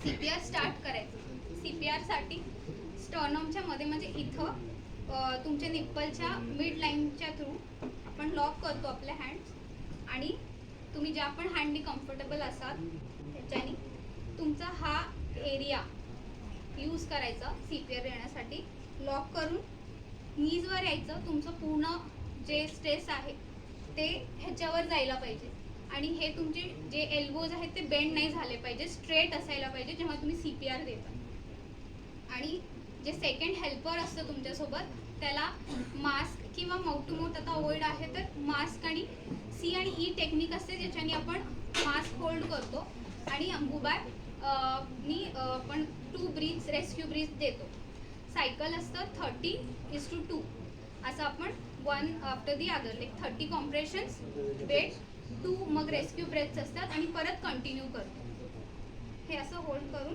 CPR start करायचं. CPR साठी स्टर्नमच्या मध्ये म्हणजे इथं तुमच्या निप्पलच्या मिड लाईनच्या थ्रू आपण लॉक करतो आपले हँड्स आणि तुम्ही ज्या पण हँडनी कम्फर्टेबल असाल त्याच्यानी तुमचा हा एरिया यूज करायचा CPR देण्यासाठी. लॉक करून नीजवर यायचं. तुमचं पूर्ण जे स्ट्रेस आहे ते ह्याच्यावर जायला पाहिजे आणि हे तुमचे जे एल्बोज आहेत ते बेंड नाही झाले पाहिजे, स्ट्रेट असायला पाहिजे जेव्हा तुम्ही CPR देता. आणि जे सेकंड हेल्पर असतं तुमच्यासोबत त्याला मास्क किंवा माउथ टू माउथ आता अवॉइड आहे तर मास्क आणि C आणि E टेक्निक असते ज्याच्याने आपण मास्क होल्ड करतो आणि अंबुबाय नी आपण 2 ब्रीथ्स रेस्क्यू ब्रीथ देतो. सायकल असतं 30:2 असं आपण 1 after the other like 30 compressions wait 2 मग रेस्क्यू ब्रेथ्स असतात आणि परत कंटिन्यू करतो. हे असं होल्ड करून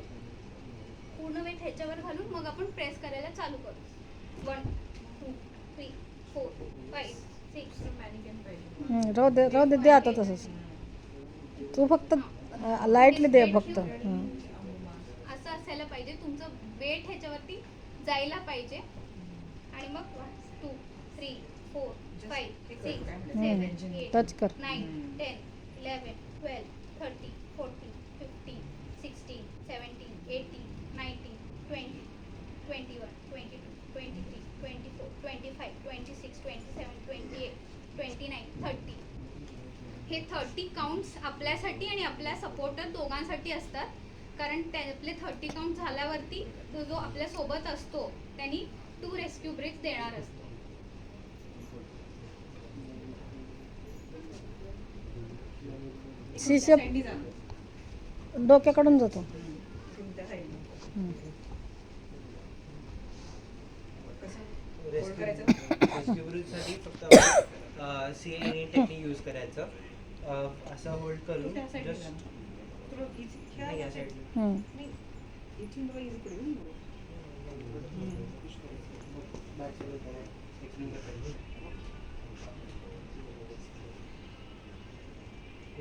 पूर्ण वेट ह्याच्यावर घालून मग आपण प्रेस करायला चालू करतो. 1 2 3 4 5 6 राहू दे आता तसंच. तू फक्त लाईटली दे फक्त. असं असायला पाहिजे. तुमचं वेट ह्याच्यावरती जायला पाहिजे आणि मग 1 2 3 4 5 6 7 8 टच कर. 9 10 11 12 13 14 15 16 17 18 19 20 21 22 23 24 25 26 27 28 29 30. हे 30 काउंट्स आपल्यासाठी आणि आपल्या सपोर्टर दोघांसाठी असतात. कारण आपले 30 काउंट झाल्यावरती जो आपल्या सोबत असतो त्यांनी 2 रेस्क्यू ब्रेथ देणार असतो. शिशे डोक्याकडून जातो. रेस्क्यू ब्रीथसाठी फक्त C आणि टेक्निक यूज करायचं. असं होल्ड करून जस्ट या साईडला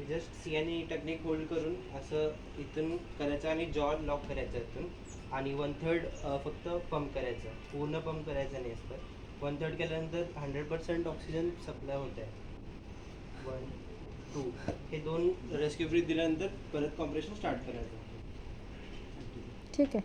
जस्ट C आणि टेक्निक होल्ड करून असं इथून करायचं आणि जॉ लॉक करायचं इथून आणि 1/3 फक्त पंप करायचं. पूर्ण पंप करायचं नाही असतं. 1/3 केल्यानंतर 100% ऑक्सिजन सप्लाय होत आहे. 1 2 हे 2 रेस्क्यू ब्रीथ दिल्यानंतर परत कॉम्प्रेशन स्टार्ट करायचं. ठीक आहे.